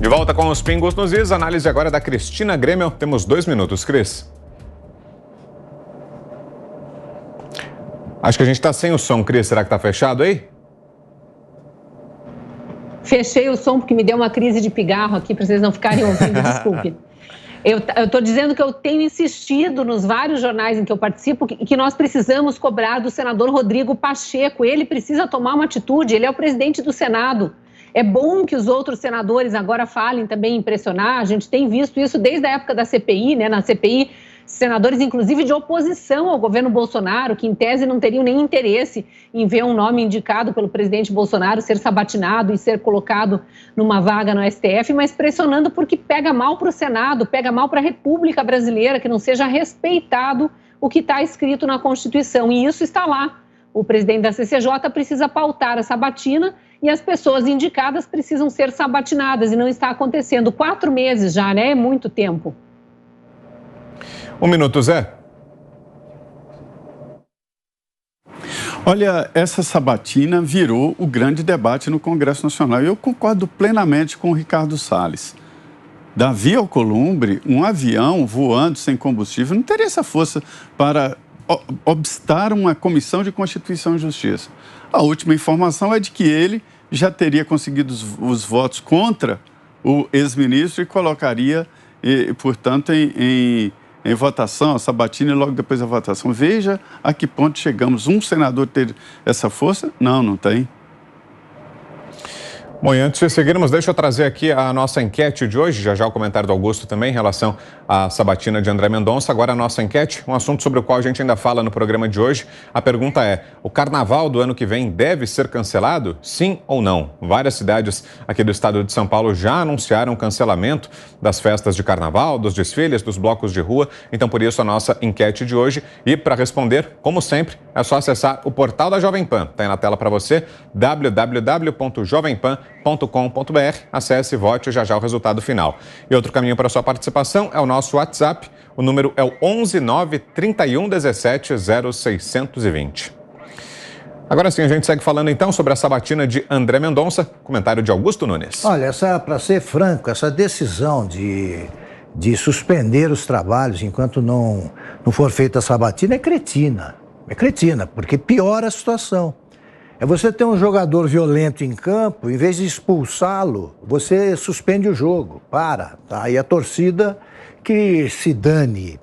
De volta com os Pingos nos Is, análise agora da Cristina Grêmio. Temos 2 minutos, Cris. Acho que a gente está sem o som, Cris. Será que está fechado aí? Fechei o som porque me deu uma crise de pigarro aqui, para vocês não ficarem ouvindo, desculpe. Eu estou dizendo que eu tenho insistido nos vários jornais em que eu participo que nós precisamos cobrar do senador Rodrigo Pacheco. Ele precisa tomar uma atitude, ele é o presidente do Senado. É bom que os outros senadores agora falem também em pressionar. A gente tem visto isso desde a época da CPI, né? Na CPI, senadores, inclusive, de oposição ao governo Bolsonaro, que em tese não teriam nem interesse em ver um nome indicado pelo presidente Bolsonaro ser sabatinado e ser colocado numa vaga no STF, mas pressionando porque pega mal para o Senado, pega mal para a República Brasileira, que não seja respeitado o que está escrito na Constituição. E isso está lá. O presidente da CCJ precisa pautar a sabatina e as pessoas indicadas precisam ser sabatinadas, e não está acontecendo. 4 meses já, né? É muito tempo. 1 minuto, Zé. Olha, essa sabatina virou o grande debate no Congresso Nacional. Eu concordo plenamente com o Ricardo Salles. Davi Alcolumbre, um avião voando sem combustível, não teria essa força para obstar uma comissão de Constituição e Justiça. A última informação é de que ele já teria conseguido os votos contra o ex-ministro e colocaria, portanto, em votação, a sabatina e logo depois a votação. Veja a que ponto chegamos. Um senador ter essa força? Não tem. Bom, e antes de seguirmos, deixa eu trazer aqui a nossa enquete de hoje, já o comentário do Augusto também em relação à sabatina de André Mendonça. Agora a nossa enquete, um assunto sobre o qual a gente ainda fala no programa de hoje. A pergunta é, o carnaval do ano que vem deve ser cancelado? Sim ou não? Várias cidades aqui do estado de São Paulo já anunciaram cancelamento das festas de carnaval, dos desfiles, dos blocos de rua. Então, por isso, a nossa enquete de hoje. E para responder, como sempre, é só acessar o portal da Jovem Pan. Está aí na tela para você, www.jovempan.com.br. Acesse e vote já o resultado final. E outro caminho para a sua participação é o nosso WhatsApp. O número é o 11 9 31 17 0620. Agora sim, a gente segue falando então sobre a sabatina de André Mendonça. Comentário de Augusto Nunes. Olha, para ser franco, essa decisão de suspender os trabalhos enquanto não for feita a sabatina é cretina. É cretina, porque piora a situação. É você ter um jogador violento em campo, em vez de expulsá-lo, você suspende o jogo, tá? E a torcida que se dane.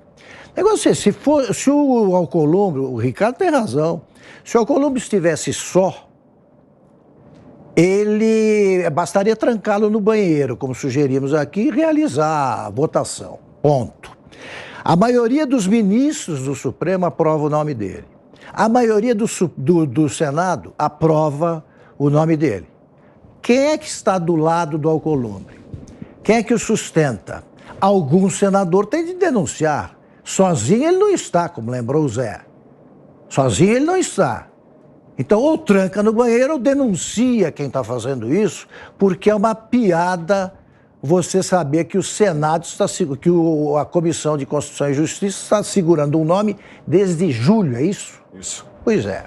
O negócio é, se o Alcolumbre, o Ricardo tem razão, se o Alcolumbre estivesse só, bastaria trancá-lo no banheiro, como sugerimos aqui, e realizar a votação, ponto. A maioria dos ministros do Supremo aprova o nome dele. A maioria do Senado aprova o nome dele. Quem é que está do lado do Alcolumbre? Quem é que o sustenta? Algum senador tem de denunciar. Sozinho ele não está, como lembrou o Zé. Sozinho ele não está. Então, ou tranca no banheiro ou denuncia quem está fazendo isso, porque é uma piada você saber que o Senado a Comissão de Constituição e Justiça está segurando um nome desde julho, é isso? Isso. Pois é.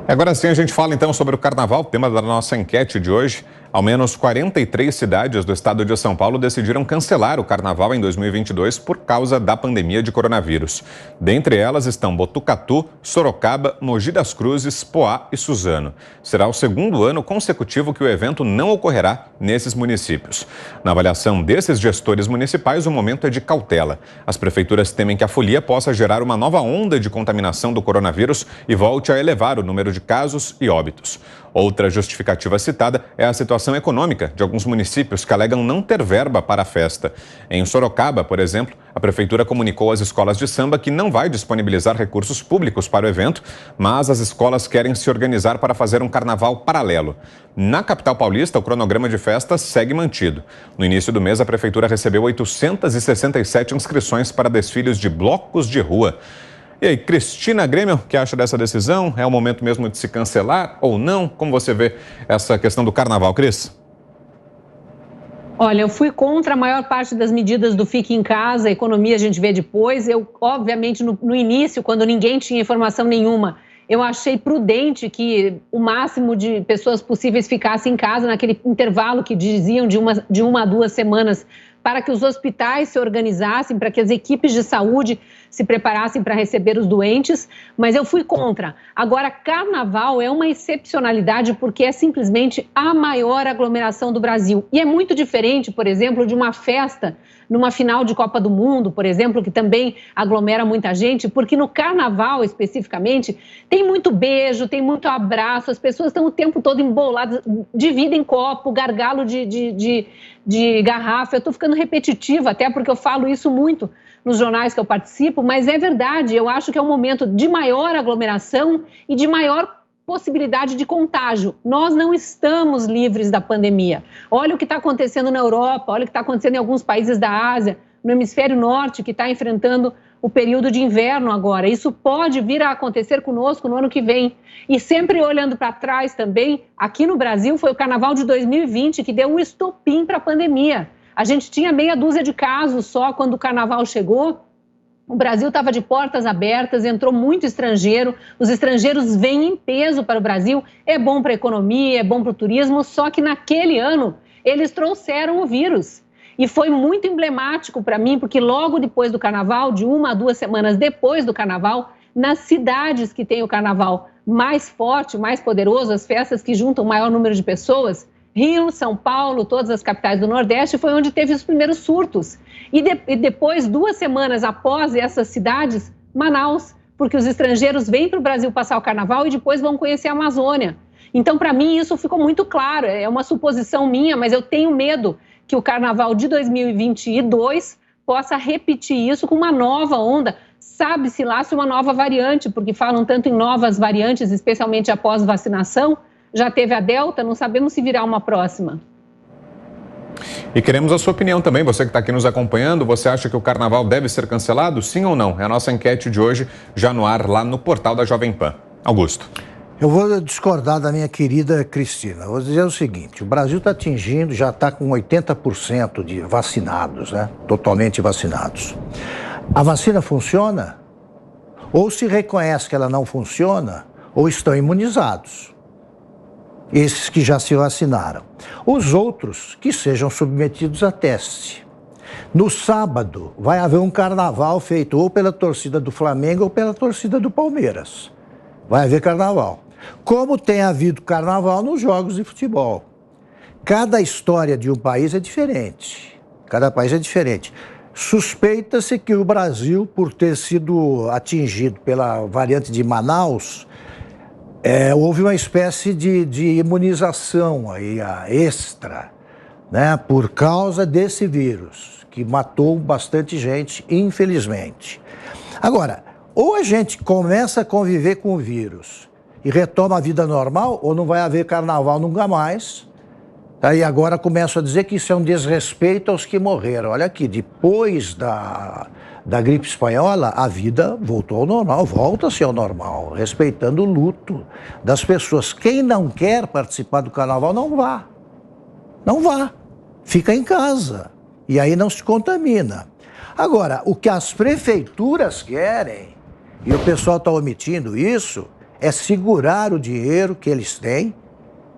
Agora sim a gente fala então sobre o carnaval, tema da nossa enquete de hoje. Ao menos 43 cidades do estado de São Paulo decidiram cancelar o carnaval em 2022 por causa da pandemia de coronavírus. Dentre elas estão Botucatu, Sorocaba, Mogi das Cruzes, Poá e Suzano. Será o segundo ano consecutivo que o evento não ocorrerá nesses municípios. Na avaliação desses gestores municipais, o momento é de cautela. As prefeituras temem que a folia possa gerar uma nova onda de contaminação do coronavírus e volte a elevar o número de casos e óbitos. Outra justificativa citada é a situação econômica de alguns municípios que alegam não ter verba para a festa. Em Sorocaba, por exemplo, a prefeitura comunicou às escolas de samba que não vai disponibilizar recursos públicos para o evento, mas as escolas querem se organizar para fazer um carnaval paralelo. Na capital paulista, o cronograma de festas segue mantido. No início do mês, a prefeitura recebeu 867 inscrições para desfiles de blocos de rua. E aí, Cristina Grêmio, o que acha dessa decisão? É o momento mesmo de se cancelar ou não? Como você vê essa questão do carnaval, Cris? Olha, eu fui contra a maior parte das medidas do Fique em Casa, a economia a gente vê depois. Eu, obviamente, no início, quando ninguém tinha informação nenhuma, eu achei prudente que o máximo de pessoas possíveis ficassem em casa naquele intervalo que diziam de uma a 2 semanas, para que os hospitais se organizassem, para que as equipes de saúde se preparassem para receber os doentes, mas eu fui contra. Agora, carnaval é uma excepcionalidade porque é simplesmente a maior aglomeração do Brasil. E é muito diferente, por exemplo, de uma festa numa final de Copa do Mundo, por exemplo, que também aglomera muita gente, porque no carnaval, especificamente, tem muito beijo, tem muito abraço, as pessoas estão o tempo todo emboladas, dividem copo, gargalo de garrafa. Eu estou ficando repetitiva até porque eu falo isso muito nos jornais que eu participo, mas é verdade, eu acho que é um momento de maior aglomeração e de maior possibilidade de contágio. Nós não estamos livres da pandemia. Olha o que está acontecendo na Europa, olha o que está acontecendo em alguns países da Ásia, no hemisfério norte, que está enfrentando o período de inverno agora. Isso pode vir a acontecer conosco no ano que vem. E sempre olhando para trás também, aqui no Brasil foi o Carnaval de 2020 que deu um estopim para a pandemia. A gente tinha meia dúzia de casos só quando o Carnaval chegou. O Brasil estava de portas abertas, entrou muito estrangeiro, os estrangeiros vêm em peso para o Brasil, é bom para a economia, é bom para o turismo, só que naquele ano eles trouxeram o vírus. E foi muito emblemático para mim, porque logo depois do Carnaval, de 1 a 2 semanas depois do Carnaval, nas cidades que tem o Carnaval mais forte, mais poderoso, as festas que juntam o maior número de pessoas, Rio, São Paulo, todas as capitais do Nordeste, foi onde teve os primeiros surtos. E depois, 2 semanas após essas cidades, Manaus, porque os estrangeiros vêm para o Brasil passar o Carnaval e depois vão conhecer a Amazônia. Então, para mim, isso ficou muito claro. É uma suposição minha, mas eu tenho medo que o Carnaval de 2022 possa repetir isso com uma nova onda. Sabe-se lá se uma nova variante, porque falam tanto em novas variantes, especialmente após vacinação. Já teve a Delta, não sabemos se virá uma próxima. E queremos a sua opinião também, você que está aqui nos acompanhando, você acha que o Carnaval deve ser cancelado, sim ou não? É a nossa enquete de hoje, já no ar, lá no portal da Jovem Pan. Augusto. Eu vou discordar da minha querida Cristina. Vou dizer o seguinte, o Brasil está atingindo, já está com 80% de vacinados, né? Totalmente vacinados. A vacina funciona? Ou se reconhece que ela não funciona, ou estão imunizados. Esses que já se vacinaram. Os outros que sejam submetidos a teste. No sábado, vai haver um carnaval feito ou pela torcida do Flamengo ou pela torcida do Palmeiras. Vai haver carnaval. Como tem havido carnaval nos jogos de futebol. Cada história de um país é diferente. Cada país é diferente. Suspeita-se que o Brasil, por ter sido atingido pela variante de Manaus, houve uma espécie de imunização aí, extra, né, por causa desse vírus, que matou bastante gente, infelizmente. Agora, ou a gente começa a conviver com o vírus e retoma a vida normal, ou não vai haver carnaval nunca mais. Aí agora começo a dizer que isso é um desrespeito aos que morreram. Olha aqui, depois da gripe espanhola, a vida voltou ao normal, volta-se ao normal, respeitando o luto das pessoas. Quem não quer participar do carnaval, não vá. Não vá. Fica em casa. E aí não se contamina. Agora, o que as prefeituras querem, e o pessoal está omitindo isso, é segurar o dinheiro que eles têm.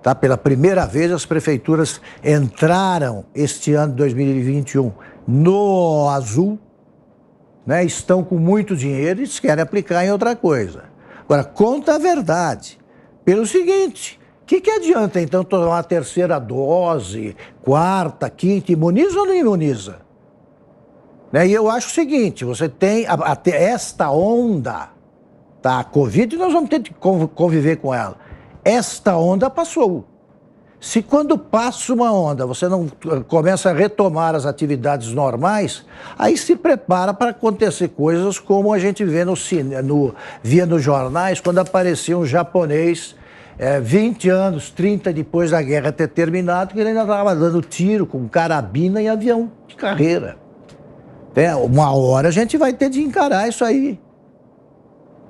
Tá? Pela primeira vez, as prefeituras entraram este ano de 2021 no azul, né? Estão com muito dinheiro e querem aplicar em outra coisa. Agora, conta a verdade. Pelo seguinte, o que adianta então tomar a terceira dose, quarta, quinta, imuniza ou não imuniza? Né? E eu acho o seguinte, você tem até esta onda, tá? A Covid, nós vamos ter que conviver com ela. Esta onda passou. Se quando passa uma onda, você não começa a retomar as atividades normais, aí se prepara para acontecer coisas como a gente vê via nos jornais, quando aparecia um japonês, 20 anos, 30 depois da guerra ter terminado, que ele ainda estava dando tiro com carabina em avião de carreira. Uma hora a gente vai ter de encarar isso aí.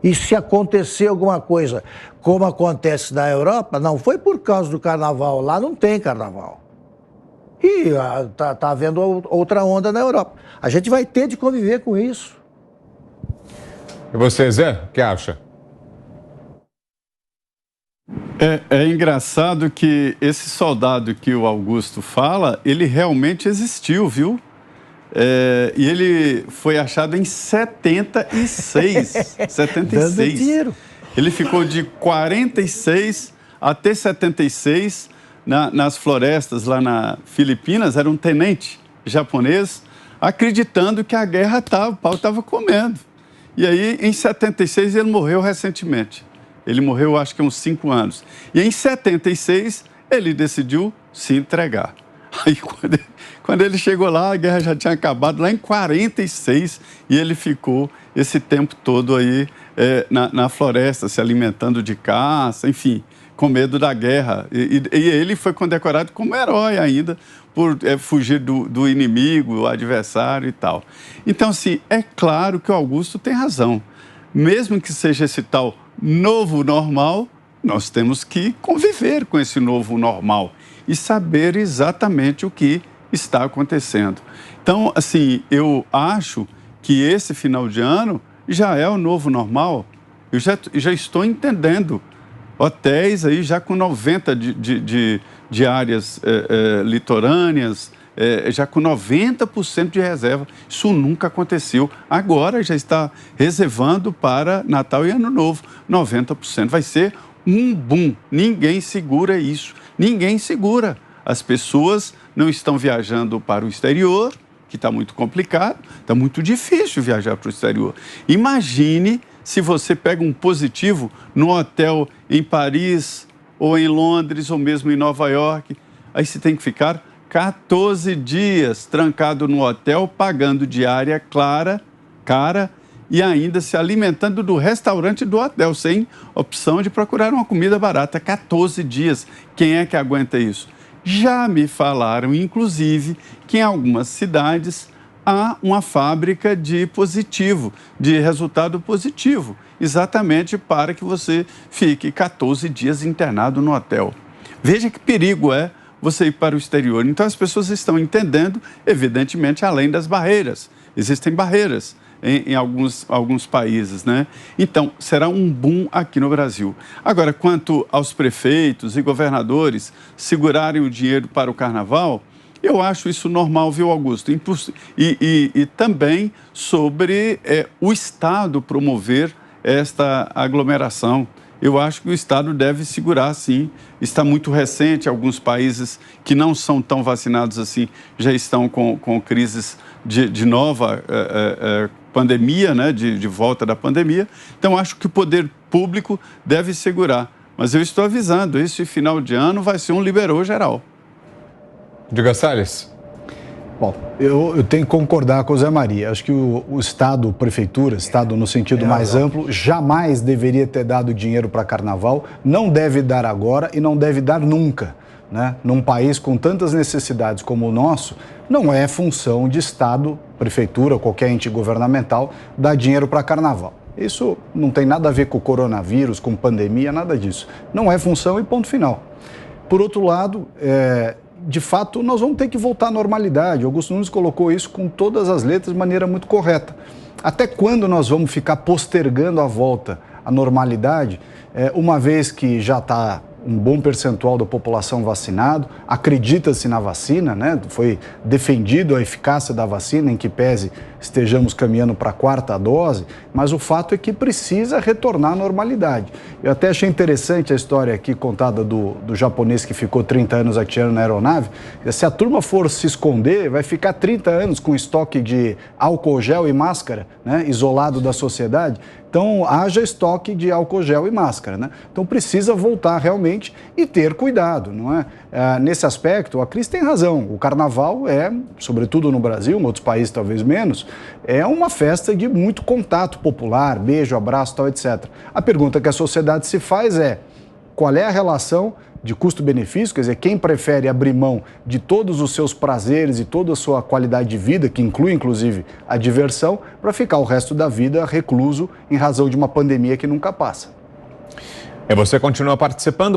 E se acontecer alguma coisa como acontece na Europa, não foi por causa do carnaval, lá não tem carnaval. E tá havendo outra onda na Europa. A gente vai ter de conviver com isso. E você, Zé, o que acha? É engraçado que esse soldado que o Augusto fala, ele realmente existiu, viu? E ele foi achado em 76. 76. Dando tiro. Ele ficou de 46 até 76 nas florestas lá na Filipinas. Era um tenente japonês, acreditando que a guerra o pau estava comendo. E aí, em 76, ele morreu recentemente. Ele morreu, acho que há uns 5 anos. E em 76, ele decidiu se entregar. Aí, quando ele chegou lá, a guerra já tinha acabado, lá em 46, e ele ficou esse tempo todo aí na floresta, se alimentando de caça, enfim, com medo da guerra. E ele foi condecorado como herói ainda, por fugir do inimigo, o adversário e tal. Então, assim, é claro que o Augusto tem razão. Mesmo que seja esse tal novo normal, nós temos que conviver com esse novo normal e saber exatamente o que está acontecendo. Então, assim, eu acho que esse final de ano já é o novo normal. Eu já estou entendendo. Hotéis aí já com 90 de áreas litorâneas, já com 90% de reserva. Isso nunca aconteceu. Agora já está reservando para Natal e Ano Novo, 90%. Vai ser um boom. Ninguém segura isso. Ninguém segura. As pessoas não estão viajando para o exterior, que está muito complicado, está muito difícil viajar para o exterior. Imagine se você pega um positivo no hotel em Paris, ou em Londres, ou mesmo em Nova York. Aí você tem que ficar 14 dias trancado no hotel, pagando diária cara, e ainda se alimentando do restaurante do hotel, sem opção de procurar uma comida barata. 14 dias. Quem é que aguenta isso? Já me falaram, inclusive, que em algumas cidades há uma fábrica de resultado positivo, exatamente para que você fique 14 dias internado no hotel. Veja que perigo é você ir para o exterior. Então, as pessoas estão entendendo, evidentemente, além das barreiras. Existem barreiras em alguns países, né? Então, será um boom aqui no Brasil. Agora, quanto aos prefeitos e governadores segurarem o dinheiro para o carnaval, eu acho isso normal, viu, Augusto? E também sobre o Estado promover esta aglomeração. Eu acho que o Estado deve segurar, sim. Está muito recente, alguns países que não são tão vacinados assim já estão com crises de nova pandemia, né? de volta da pandemia. Então, acho que o poder público deve segurar. Mas eu estou avisando, esse final de ano vai ser um liberou geral. Diga, Salles. Bom, eu tenho que concordar com o Zé Maria. Acho que o Estado, prefeitura, Estado no sentido mais amplo, jamais deveria ter dado dinheiro para carnaval, não deve dar agora e não deve dar nunca. Né? Num país com tantas necessidades como o nosso, não é função de Estado, prefeitura, qualquer ente governamental, dar dinheiro para carnaval. Isso não tem nada a ver com o coronavírus, com pandemia, nada disso. Não é função e ponto final. Por outro lado, de fato, nós vamos ter que voltar à normalidade. Augusto Nunes colocou isso com todas as letras de maneira muito correta. Até quando nós vamos ficar postergando a volta à normalidade, uma vez que já está um bom percentual da população vacinado, acredita-se na vacina, né? Foi defendido a eficácia da vacina, em que pese estejamos caminhando para a 4ª dose, mas o fato é que precisa retornar à normalidade. Eu até achei interessante a história aqui contada do japonês que ficou 30 anos atirando na aeronave. Se a turma for se esconder, vai ficar 30 anos com estoque de álcool gel e máscara, né? Isolado da sociedade. Então, haja estoque de álcool gel e máscara, né? Então, precisa voltar realmente e ter cuidado, não é? Nesse aspecto, a Cris tem razão. O carnaval sobretudo no Brasil, em outros países talvez menos, é uma festa de muito contato popular, beijo, abraço, tal, etc. A pergunta que a sociedade se faz é: qual é a relação de custo-benefício? Quer dizer, quem prefere abrir mão de todos os seus prazeres e toda a sua qualidade de vida, que inclui inclusive a diversão, para ficar o resto da vida recluso em razão de uma pandemia que nunca passa? Você continua participando.